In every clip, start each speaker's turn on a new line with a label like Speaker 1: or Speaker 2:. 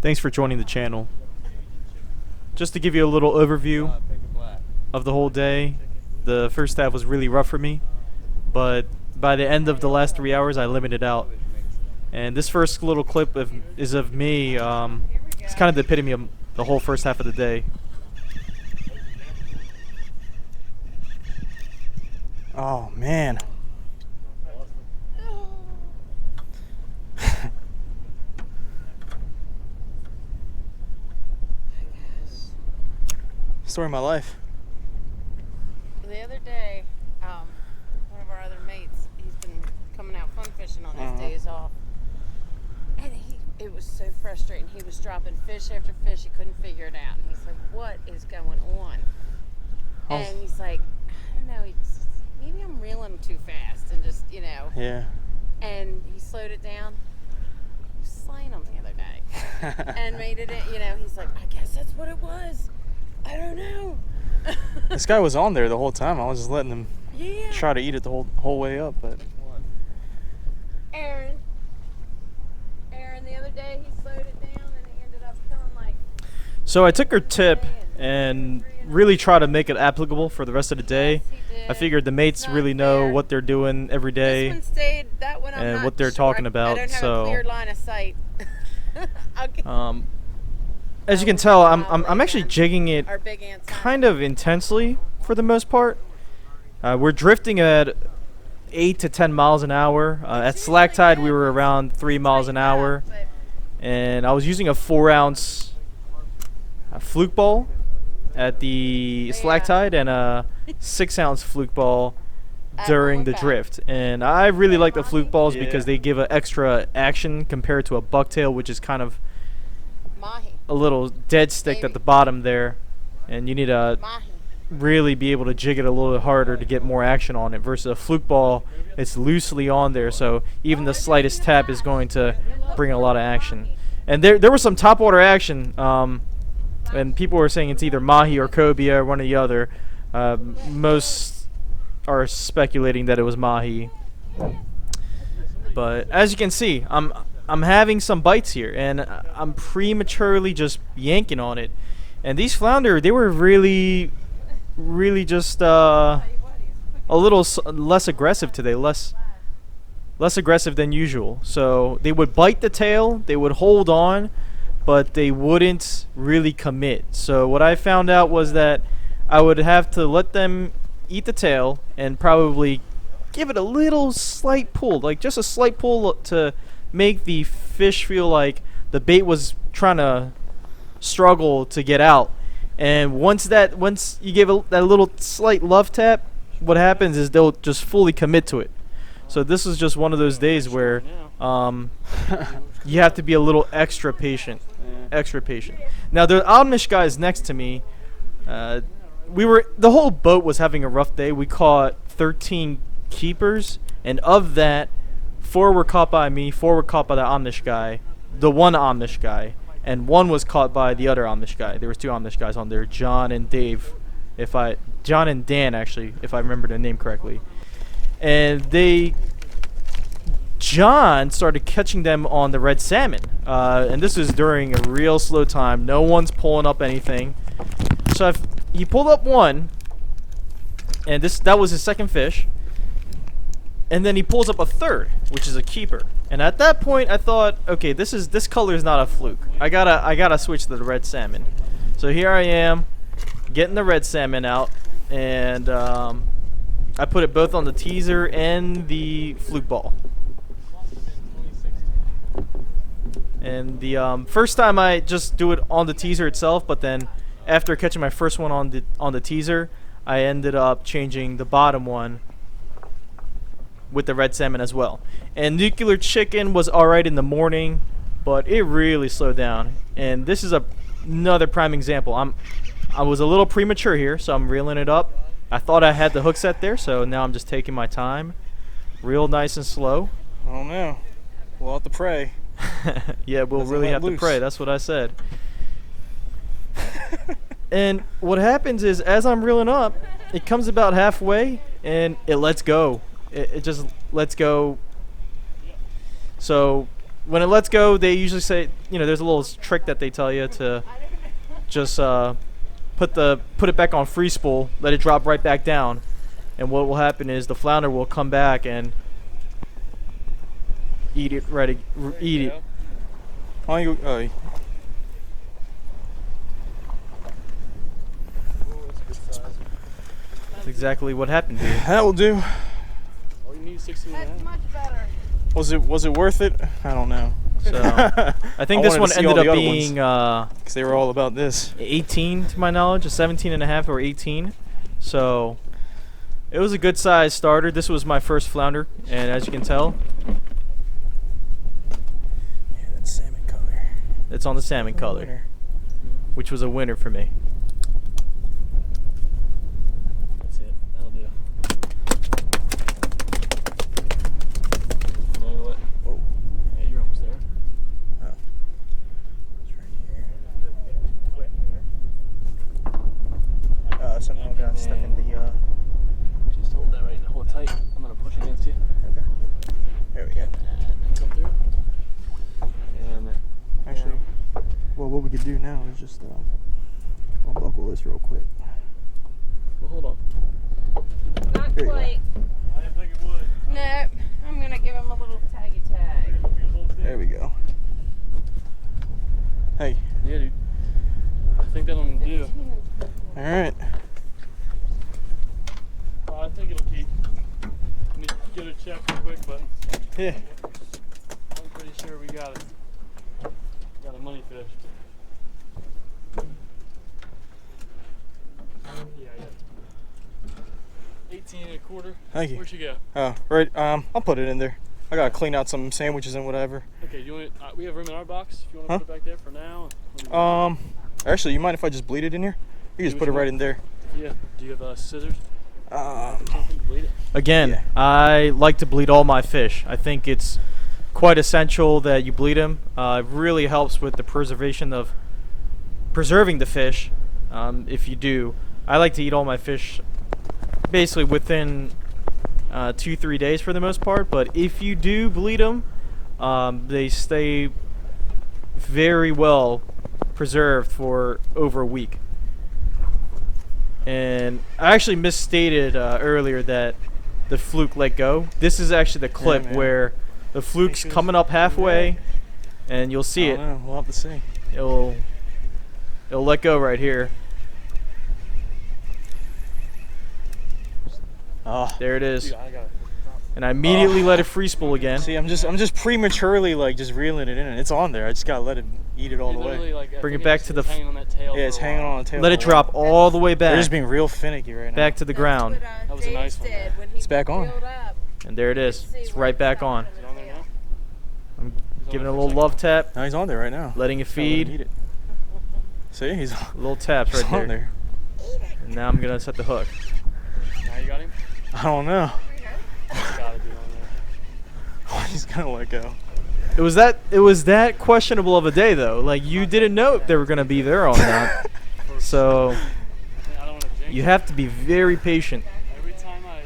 Speaker 1: Thanks for joining the channel. Just to give you a little overview of the whole day, the first half was really rough for me, but by the end of the last 3 hours I limited out. And this first little clip is of me. It's kind of the epitome of the whole first half of the day. Oh man. Story of my life.
Speaker 2: The other day, one of our other mates, he's been coming out fun fishing on his days off. And it was so frustrating. He was dropping fish after fish. He couldn't figure it out. And he's like, what is going on? And he's like, I don't know, maybe I'm reeling too fast and just, you know.
Speaker 1: Yeah.
Speaker 2: And he slowed it down. He was slaying them the other day. And made it, you know, he's like, I guess that's what it was. I don't know.
Speaker 1: This guy was on there the whole time. I was just letting him try to eat it the whole way up, but
Speaker 2: Aaron, the other day he slowed it down and he ended up killing like.
Speaker 1: So I took her tip and really try to make it applicable for the rest of the day. I figured the mates really know what they're doing every day.
Speaker 2: This one stayed, that one I'm
Speaker 1: and
Speaker 2: not
Speaker 1: what they're
Speaker 2: sure.
Speaker 1: talking about.
Speaker 2: I don't have
Speaker 1: so
Speaker 2: a clear line of sight.
Speaker 1: as you can tell, I'm actually jigging it kind of intensely for the most part. We're drifting at 8 to 10 miles an hour. At slack tide, we were around 3 miles an hour, and I was using a 4-ounce fluke ball at the slack tide and a 6-ounce fluke ball during the drift. And I really like the fluke balls because they give an extra action compared to a bucktail, which is kind of a little dead stick at the bottom there, and you need to really be able to jig it a little bit harder to get more action on it, versus a fluke ball, it's loosely on there, so even the slightest tap is going to bring a lot of action. And there was some topwater action, and people were saying it's either mahi or cobia or one or the other. Most are speculating that it was mahi, but as you can see, I'm having some bites here, and I'm prematurely just yanking on it. And these flounder, they were really just a little less aggressive today, less aggressive than usual. So they would bite the tail, they would hold on, but they wouldn't really commit. So what I found out was that I would have to let them eat the tail and probably give it a little slight pull, like just a slight pull to make the fish feel like the bait was trying to struggle to get out. And once you give that little slight love tap, what happens is they'll just fully commit to it. So this is just one of those days where you have to be a little extra patient. Now the Amish guys next to me, the whole boat was having a rough day. We caught 13 keepers, and of that, 4 were caught by me, 4 were caught by the Amish guy, the one Amish guy, and 1 was caught by the other Amish guy. There was 2 Amish guys on there, John and Dave, John and Dan actually, if I remember their name correctly. And John started catching them on the red salmon, and this is during a real slow time. No one's pulling up anything. So he pulled up 1, and that was his second fish. And then he pulls up a 3rd, which is a keeper. And at that point, I thought, okay, this color is not a fluke. I gotta switch to the red salmon. So here I am, getting the red salmon out, and I put it both on the teaser and the fluke ball. And the first time I just do it on the teaser itself, but then after catching my first one on the teaser, I ended up changing the bottom one with the red salmon as well. And nuclear chicken was alright in the morning, but it really slowed down. And this is another prime example. I was a little premature here, so I'm reeling it up. I thought I had the hook set there, so now I'm just taking my time, real nice and slow.
Speaker 3: Oh no, we'll have to pray.
Speaker 1: Yeah, we'll really have to pray. That's what I said. And what happens is, as I'm reeling up, it comes about halfway and it lets go. It just lets go. So when it lets go, they usually say, there's a little trick that they tell you to just put it back on free spool, let it drop right back down, and what will happen is the flounder will come back and eat it.
Speaker 3: Oh,
Speaker 1: That's exactly what happened here.
Speaker 3: that will do.
Speaker 4: All you need is 16 and a
Speaker 2: That's
Speaker 4: half.
Speaker 2: much better.
Speaker 3: Was it worth it? I don't know.
Speaker 1: So I think this
Speaker 3: wanted
Speaker 1: one
Speaker 3: to see all
Speaker 1: ended
Speaker 3: the
Speaker 1: up
Speaker 3: other
Speaker 1: being
Speaker 3: Because they were all about this.
Speaker 1: 18 to my knowledge, a 17 and a half or 18. So it was a good size starter. This was my first flounder, and as you can tell,
Speaker 3: Yeah, that salmon color.
Speaker 1: it's on the salmon color, which was a winner for me.
Speaker 4: That's it. That'll do. You know what?
Speaker 3: Whoa.
Speaker 4: Yeah, you're almost there.
Speaker 3: Oh. It's right here. Somehow got stuck in the.
Speaker 4: Just hold that right. Hold it tight. I'm gonna push against you.
Speaker 3: Okay. There we go.
Speaker 4: And then come through. And
Speaker 3: Actually, well, what we could do now is just unbuckle this real quick.
Speaker 4: well, hold on.
Speaker 2: Not
Speaker 3: There you go.
Speaker 2: quite.
Speaker 4: I didn't think it would.
Speaker 2: No, I'm gonna give him a little taggy tag.
Speaker 3: There we go. Hey.
Speaker 4: Yeah, dude. I think that'll do.
Speaker 3: All right.
Speaker 4: I think it'll keep. Let me get it checked real quick, but
Speaker 3: Yeah.
Speaker 4: I'm pretty sure we got it. Got a money fish. Yeah, yeah. 18 and a quarter.
Speaker 3: Thank you.
Speaker 4: Where'd you go?
Speaker 3: Oh, right. I'll put it in there. I gotta clean out some sandwiches and whatever.
Speaker 4: Okay, do you want we have room in our box if you want to
Speaker 3: Huh?
Speaker 4: put it back there for now. What do you want?
Speaker 3: Actually, you mind if I just bleed it in here? You just
Speaker 4: Do
Speaker 3: put it
Speaker 4: what you
Speaker 3: right in there.
Speaker 4: Yeah. Do you have scissors?
Speaker 3: Um,
Speaker 4: Bleed it.
Speaker 1: Again,
Speaker 3: Yeah.
Speaker 1: I like to bleed all my fish. I think it's quite essential that you bleed them. It really helps with the preserving the fish. If you do, I like to eat all my fish basically within 2-3 days for the most part. But if you do bleed them, they stay very well preserved for over a week. And I actually misstated earlier that the fluke let go. This is actually the clip
Speaker 3: man.
Speaker 1: where the fluke's
Speaker 3: Think it was-
Speaker 1: coming up halfway, and you'll see
Speaker 3: I
Speaker 1: it.
Speaker 3: don't know. We'll have to see.
Speaker 1: It'll let go right here.
Speaker 3: Oh.
Speaker 1: There it is.
Speaker 4: Dude, I got it.
Speaker 1: And I immediately let it free spool again.
Speaker 3: See, I'm just prematurely like just reeling it in. It's on there. I just gotta let it eat it all the way.
Speaker 4: Like, I
Speaker 1: Bring it
Speaker 4: think
Speaker 1: back
Speaker 4: it's-
Speaker 1: to the
Speaker 4: it's
Speaker 1: f-
Speaker 4: hanging on that tail.
Speaker 3: Yeah, it's
Speaker 4: for a
Speaker 3: hanging
Speaker 4: while.
Speaker 3: on the tail.
Speaker 1: Let it
Speaker 3: for a while.
Speaker 1: drop all the way
Speaker 3: They're
Speaker 1: back,
Speaker 3: just being real finicky right now.
Speaker 1: back to the ground.
Speaker 2: That's what,
Speaker 4: That was a
Speaker 2: Dave
Speaker 4: nice one
Speaker 2: did
Speaker 4: there.
Speaker 2: when he
Speaker 3: It's back on.
Speaker 2: reeled up.
Speaker 1: And there it is.
Speaker 2: See
Speaker 1: It's
Speaker 2: where
Speaker 1: right
Speaker 2: it's
Speaker 1: back
Speaker 2: at.
Speaker 1: on.
Speaker 4: Is it on there now?
Speaker 1: I'm
Speaker 4: He's on
Speaker 1: giving it
Speaker 4: there
Speaker 1: a
Speaker 4: for
Speaker 1: little
Speaker 4: second.
Speaker 1: love tap,
Speaker 3: No, he's on there right now.
Speaker 1: letting it
Speaker 3: Gotta let him
Speaker 1: feed.
Speaker 3: eat it. See, he's
Speaker 1: Little taps
Speaker 3: he's
Speaker 1: right
Speaker 3: on
Speaker 1: there.
Speaker 3: there.
Speaker 1: And now I'm gonna set the hook.
Speaker 4: Now you got him?
Speaker 3: I don't know.
Speaker 4: It's gotta be on there.
Speaker 3: He's gonna let go.
Speaker 1: It was that questionable of a day though. Like you didn't know if they were gonna be there or not. So
Speaker 4: I don't want to jinx
Speaker 1: you
Speaker 4: it.
Speaker 1: have to be very patient.
Speaker 4: Every time I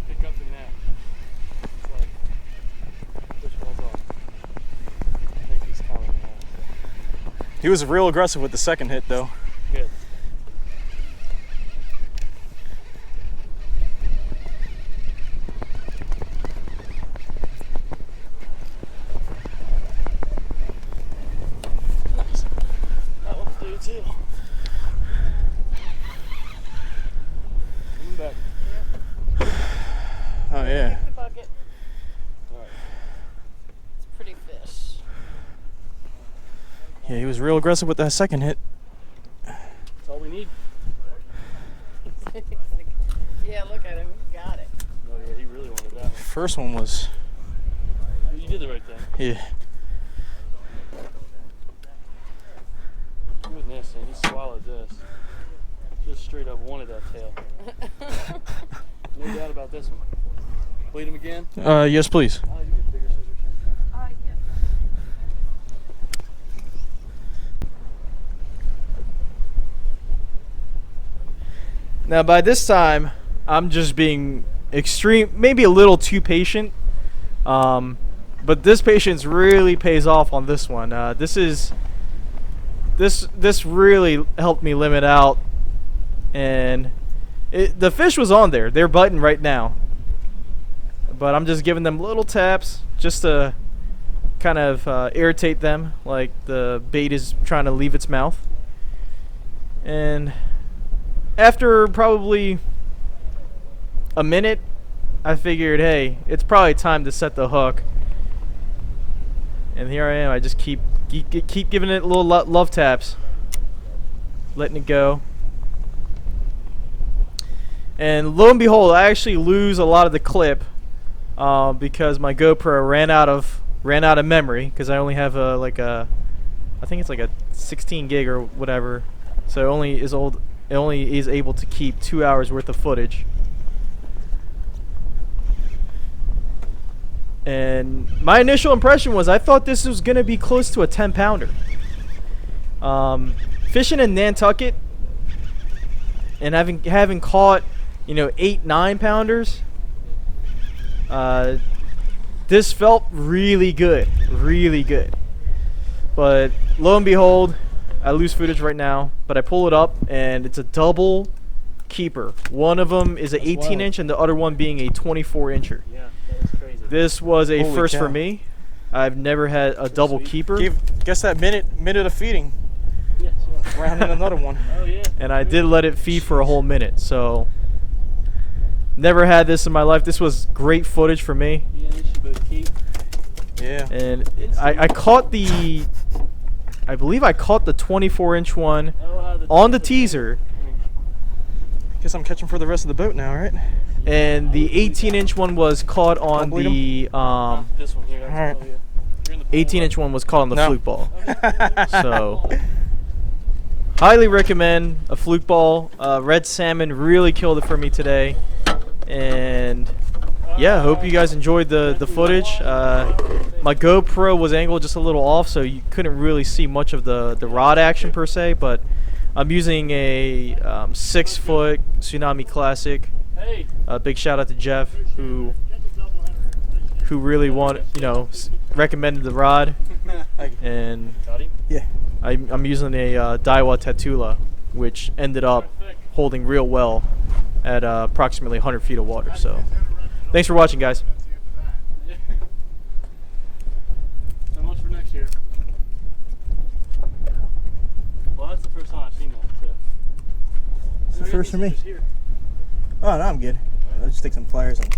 Speaker 4: pick up the net, it's like fish falls off. I think he's coming now.
Speaker 3: He was real aggressive with the second hit though.
Speaker 4: Good. Nice. That one's due too. Coming back.
Speaker 3: Oh yeah.
Speaker 2: Pick the bucket.
Speaker 4: Alright.
Speaker 2: It's a pretty fish.
Speaker 3: Yeah, he was real aggressive with that second hit.
Speaker 4: That's all we need.
Speaker 2: Yeah, look at him. He got it.
Speaker 4: Oh yeah, he really wanted that one.
Speaker 3: First one was
Speaker 4: You did the right thing.
Speaker 3: yeah.
Speaker 4: Goodness, and he swallowed this. Just straight up wanted that tail. No doubt about this one. Bleed him again.
Speaker 3: Yes, please.
Speaker 4: Oh, you get bigger scissors.
Speaker 2: Yeah.
Speaker 1: Now by this time, I'm just being maybe a little too patient. But this patience really pays off on this one. This really helped me limit out, and the fish was on there. They're biting right now, but I'm just giving them little taps just to kind of irritate them, like the bait is trying to leave its mouth. And after probably a minute, I figured, hey, it's probably time to set the hook. And here I am. I just keep giving it little love taps, letting it go. And lo and behold, I actually lose a lot of the clip because my GoPro ran out of memory, because I only have I think it's like a 16 gig or whatever. So it only is able to keep 2 hours worth of footage. And my initial impression was I thought this was going to be close to a 10-pounder. Fishing in Nantucket and having caught, 8-9 pounders, this felt really good, really good. But lo and behold, I lose footage right now, but I pull it up and it's a double keeper. One of them is an 18-inch and the other one being a 24-incher.
Speaker 4: Yeah, that was crazy.
Speaker 1: This was a
Speaker 3: Holy
Speaker 1: first
Speaker 3: cow.
Speaker 1: for me. I've never had a double
Speaker 4: sweet.
Speaker 1: keeper.
Speaker 3: Guess that minute of feeding.
Speaker 4: Yeah, sure.
Speaker 3: Round in another one.
Speaker 4: Oh yeah.
Speaker 1: And I did let it feed for a whole minute, so never had this in my life. This was great footage for me.
Speaker 4: Yeah, they should both keep.
Speaker 3: Yeah.
Speaker 1: And I caught I believe I caught the 24-inch one on the teaser,
Speaker 3: Guess I'm catching for the rest of the boat now, right?
Speaker 1: and the 18-inch one was caught on
Speaker 3: bleed
Speaker 1: the
Speaker 4: This one here.
Speaker 3: Alright.
Speaker 4: Oh, yeah. You're in the pool.
Speaker 1: 18-inch one was caught on the
Speaker 3: No.
Speaker 1: fluke ball. So highly recommend a fluke ball. Red salmon really killed it for me today, and yeah, hope you guys enjoyed the footage. My GoPro was angled just a little off, so you couldn't really see much of the rod action per se, but I'm using a 6-foot Tsunami Classic.
Speaker 4: Hey.
Speaker 1: Big shout out to Jeff, who really recommended the rod, and
Speaker 4: Got him?
Speaker 3: Yeah.
Speaker 1: I'm using a Daiwa Tatula, which ended up holding real well at approximately 100 feet of water. So thanks for watching, guys.
Speaker 4: So much for next year. Well, that's the first time I've seen that. So.
Speaker 3: It's the first for me.
Speaker 4: Just here.
Speaker 3: Oh, no, I'm good. I'll just take some pliers and